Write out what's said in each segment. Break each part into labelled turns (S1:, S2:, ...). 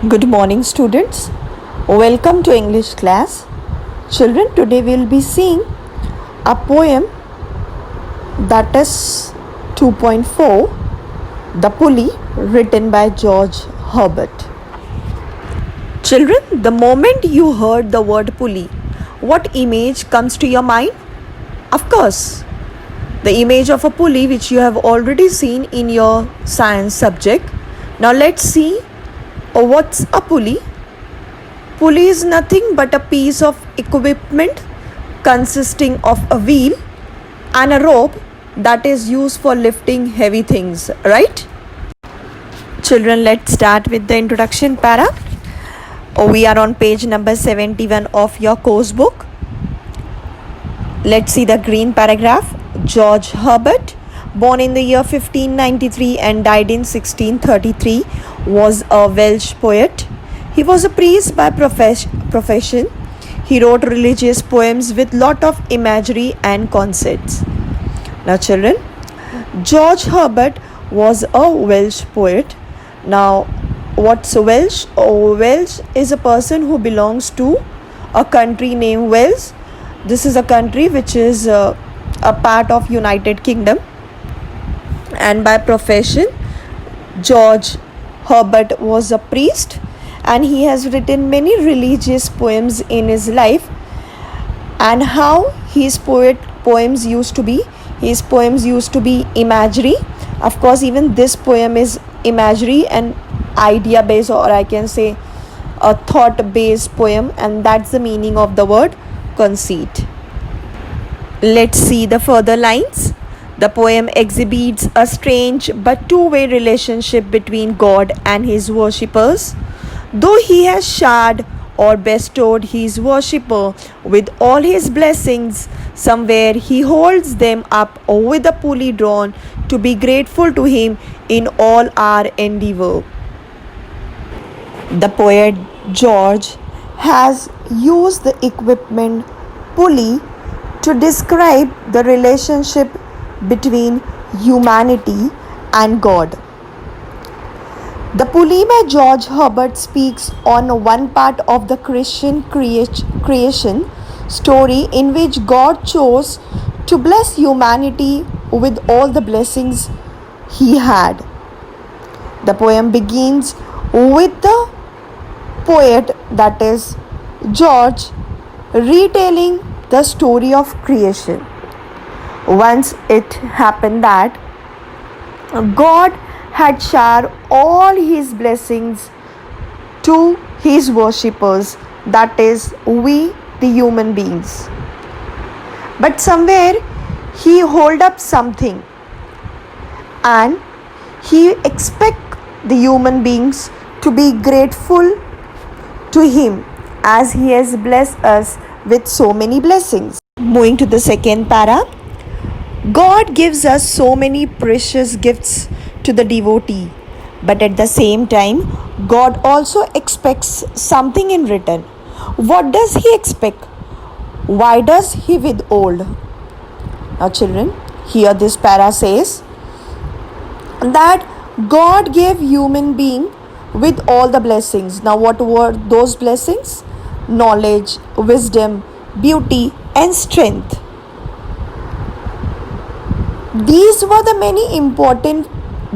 S1: Good morning, students. Welcome to English class. Children, today we will be seeing a poem that is 2.4, The Pulley, written by George Herbert. Children, the moment you heard the word pulley, what image comes to your mind? Of course, the image of a pulley which you have already seen in your science subject. Now let's see what's a pulley. Pulley is nothing but a piece of equipment consisting of a wheel and a rope that is used for lifting heavy things, right? Children, let's start with the introduction para. We are on page number 71 of your course book. Let's see the green paragraph. George Herbert, born in the year 1593 and died in 1633, was a Welsh poet. He was a priest by profession. He wrote religious poems with lot of imagery and concepts. Now children, George Herbert was a Welsh poet. Now what's Welsh? Welsh is a person who belongs to a country named Wales. This is a country which is a part of United Kingdom. And by profession, George Herbert was a priest, and he has written many religious poems in his life. And how his poems used to be? His poems used to be imagery. Of course, even this poem is imagery and idea based, or I can say a thought based poem, and that's the meaning of the word conceit. Let's see the further lines. The poem exhibits a strange but two-way relationship between God and his worshippers. Though he has showered or bestowed his worshipper with all his blessings, somewhere he holds them up with a pulley drawn to be grateful to him in all our endeavor. The poet George has used the equipment pulley to describe the relationship between humanity and God. The Pulley by George Herbert speaks on one part of the Christian creation story in which God chose to bless humanity with all the blessings he had. The poem begins with the poet, that is George, retelling the story of creation. Once it happened that God had showered all his blessings to his worshippers, that is, we, the human beings. But somewhere he hold up something, and he expect the human beings to be grateful to him as he has blessed us with so many blessings. Moving to the second para. God gives us so many precious gifts to the devotee, but at the same time, God also expects something in return. What does he expect? Why does he withhold? Now children, here this para says that God gave human being with all the blessings. Now what were those blessings? Knowledge, wisdom, beauty and strength. These were the many important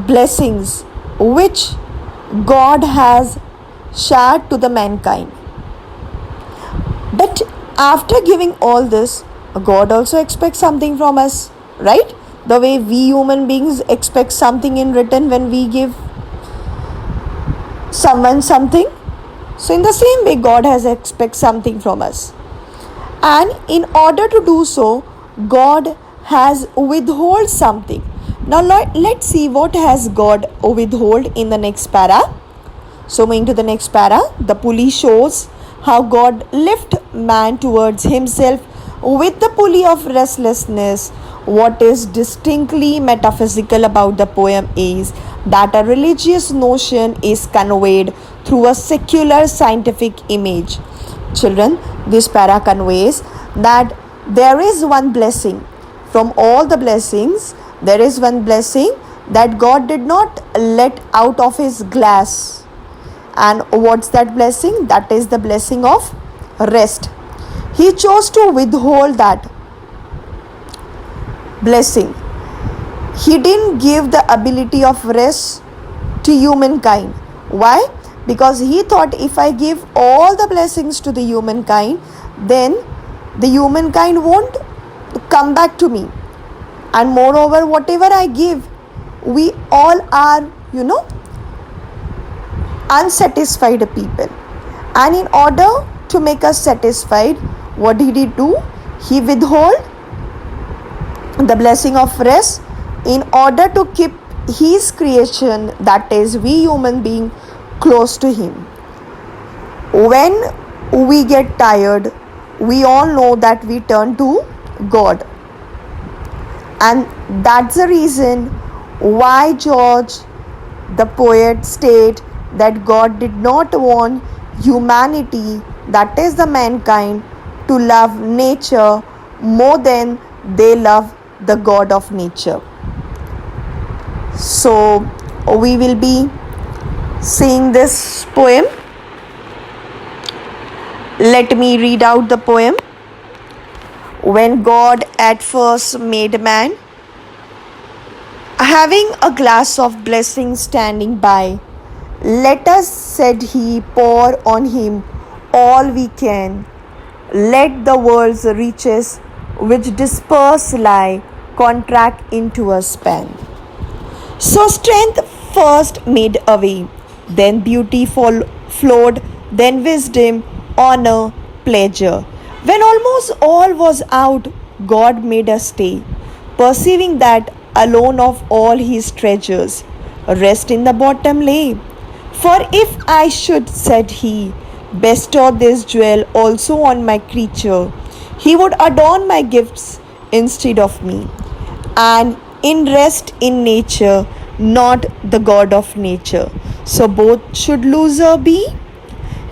S1: blessings which God has shared to the mankind. But after giving all this, God also expects something from us, right? The way we human beings expect something in return when we give someone something. So in the same way, God has expects something from us. And in order to do so, God has withhold something. Now let's see what has God withhold in the next para. So moving to the next para, the pulley shows how God lift man towards himself with the pulley of restlessness. What is distinctly metaphysical about the poem is that a religious notion is conveyed through a secular scientific image. Children, this para conveys that there is one blessing. From all the blessings, there is one blessing that God did not let out of his glass, And what's that blessing? That is the blessing of rest. He chose to withhold that blessing. He didn't give the ability of rest to humankind. Why? Because he thought, if I give all the blessings to the humankind, then the humankind won't come back to me. And moreover, whatever I give, we all are, unsatisfied people. And in order to make us satisfied, what did he do? He withhold the blessing of rest in order to keep his creation, that is we human being, close to him. When we get tired, we all know that we turn to God. And that's the reason why George the poet state that God did not want humanity, that is the mankind, to love nature more than they love the God of nature. So we will be seeing this poem. Let me read out the poem. When God at first made man, having a glass of blessing standing by, let us, said he, pour on him all we can. Let the world's riches which disperse lie contract into a span. So strength first made a way, then beauty flowed, then wisdom, honor, pleasure. When almost all was out, God made us stay, perceiving that alone of all his treasures, rest in the bottom lay. For if I should, said he, bestow this jewel also on my creature, he would adorn my gifts instead of me, and in rest in nature, not the God of nature. So both should loser be.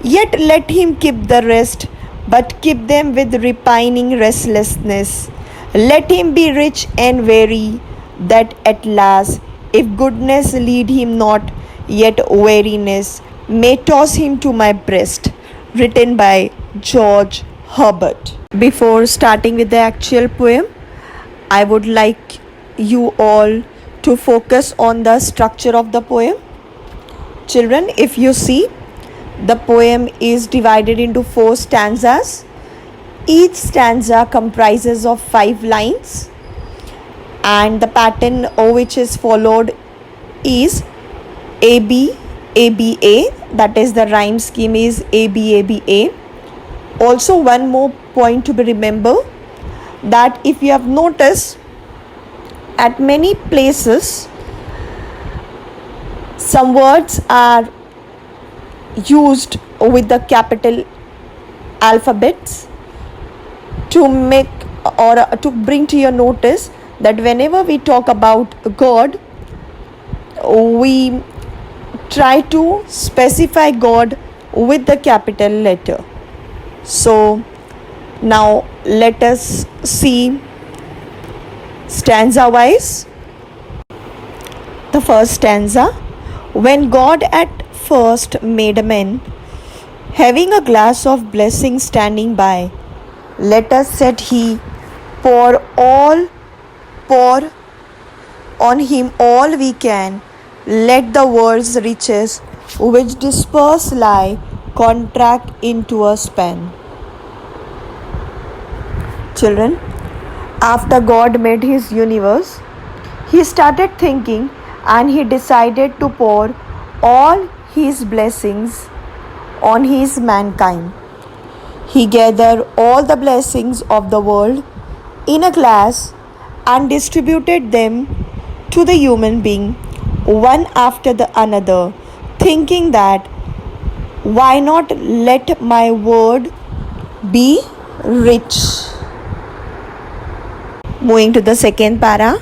S1: Yet let him keep the rest, but keep them with repining restlessness. Let him be rich and weary, that at last, if goodness lead him not, yet weariness may toss him to my breast. Written by George Herbert. Before starting with the actual poem, I would like you all to focus on the structure of the poem. Children, if you see, the poem is divided into 4 stanzas. Each stanza comprises of 5 lines, and the pattern which is followed is AB, ABA, that is the rhyme scheme is AB, ABA. Also, one more point to be remembered, that if you have noticed, at many places some words are used with the capital alphabets to make or to bring to your notice that whenever we talk about God, we try to specify God with the capital letter. So now let us see stanza wise. The first stanza. When God at first made men, having a glass of blessing standing by, let us, said he, pour on him all we can. Let the world's riches which disperse lie contract into a span. Children, after God made his universe, he started thinking and he decided to pour all his blessings on his mankind. He gathered all the blessings of the world in a glass and distributed them to the human being one after the another, thinking that why not let my word be rich. Moving to the second para.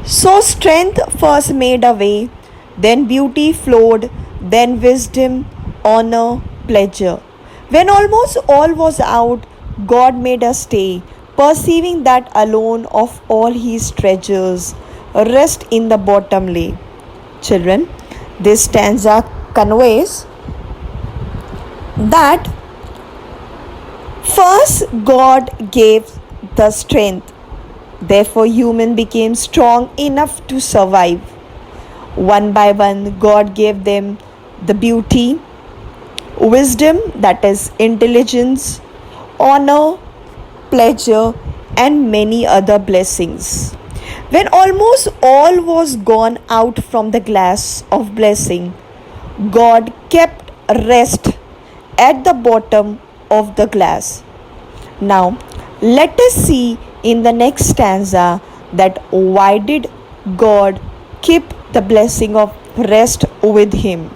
S1: So strength first made a way, then beauty flowed, then wisdom, honor, pleasure. When almost all was out, God made us stay, perceiving that alone of all his treasures, rest in the bottom lay. Children, this stanza conveys that first God gave the strength, therefore human became strong enough to survive. One by one, God gave them the beauty, wisdom, that is intelligence, honor, pleasure, and many other blessings. When almost all was gone out from the glass of blessing, God kept rest at the bottom of the glass. Now, let us see in the next stanza that why did God keep the blessing of rest with him.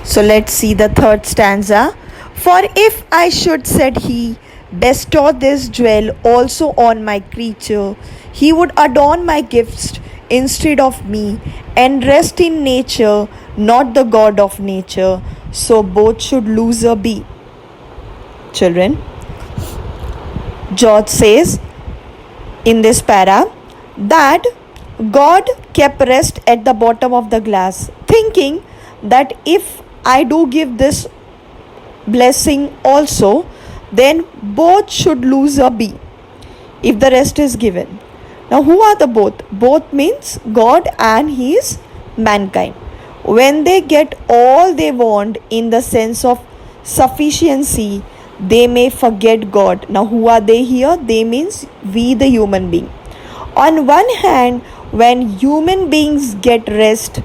S1: So let's see the third stanza. For if I should, said he, bestow this jewel also on my creature, he would adorn my gifts instead of me, and rest in nature, not the God of nature. So both should loser be. Children, George says in this para that God kept rest at the bottom of the glass, thinking that if I do give this blessing also, then both should lose a B if the rest is given. Now, who are the both? Both means God and his mankind. When they get all they want in the sense of sufficiency, they may forget God. Now, who are they here? They means we, the human being. On one hand, when human beings get rest,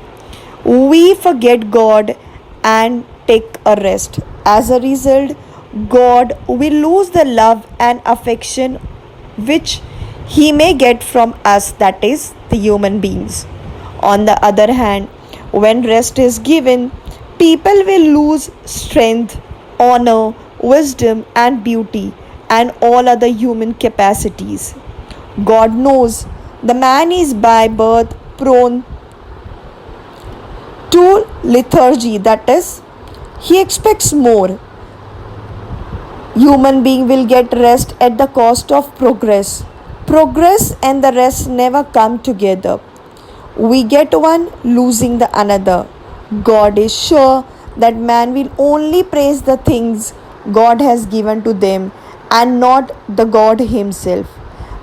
S1: we forget God and take a rest. As a result, God will lose the love and affection which he may get from us, that is, the human beings. On the other hand, when rest is given, people will lose strength, honor, wisdom, and beauty, and all other human capacities. God knows the man is by birth prone to lethargy, that is, he expects more. Human being will get rest at the cost of progress. Progress and the rest never come together. We get one, losing the another. God is sure that man will only praise the things God has given to them and not the God himself.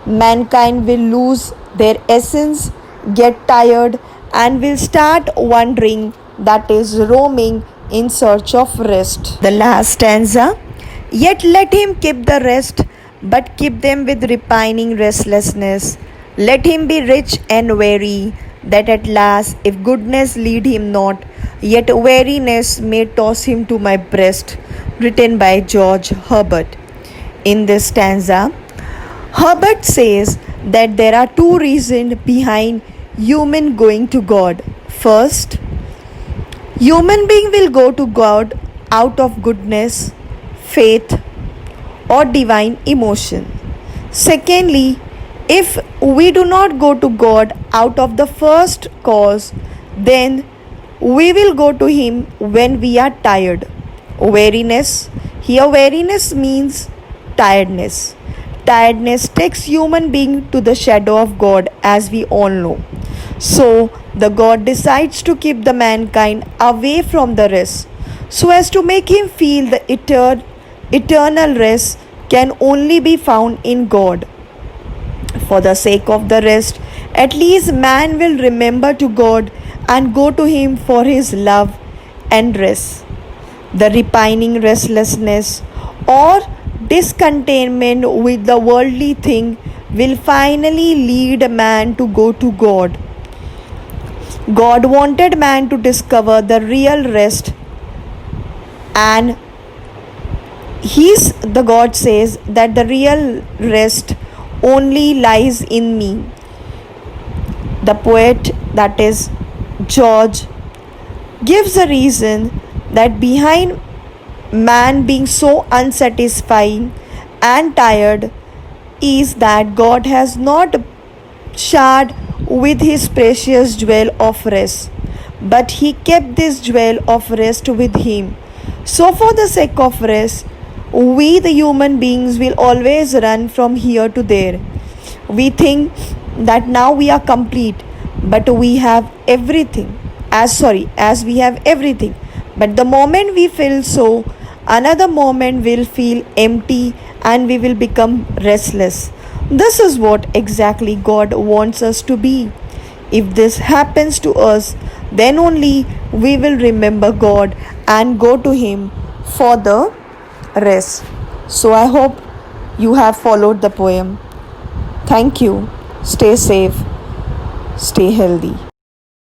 S1: Mankind will lose their essence, get tired, and will start wandering, that is, roaming in search of rest. The last stanza. Yet let him keep the rest, but keep them with repining restlessness. Let him be rich and weary, that at last, if goodness lead him not, yet weariness may toss him to my breast. Written by George Herbert. In this stanza, Herbert says that there are two reasons behind human going to God. First, human being will go to God out of goodness, faith, or divine emotion. Secondly, if we do not go to God out of the first cause, then we will go to Him when we are tired. Weariness. Here, weariness means tiredness. Tiredness takes human being to the shadow of God, as we all know. So, the God decides to keep the mankind away from the rest, so as to make him feel the eternal rest can only be found in God. For the sake of the rest, at least man will remember to God and go to him for his love and rest. The repining restlessness or discontentment with the worldly thing will finally lead man to go to God. God wanted man to discover the real rest, and the God says that the real rest only lies in me. The poet, that is George, gives a reason that behind man being so unsatisfying and tired is that God has not shared with his precious jewel of rest, but he kept this jewel of rest with him. So, for the sake of rest, we, the human beings, will always run from here to there. We think that now we are complete, but we have everything. As we have everything, But the moment we feel so, another moment we'll feel empty and we will become restless. This is what exactly God wants us to be. If this happens to us, then only we will remember God and go to Him for the rest. So I hope you have followed the poem. Thank you. Stay safe. Stay healthy.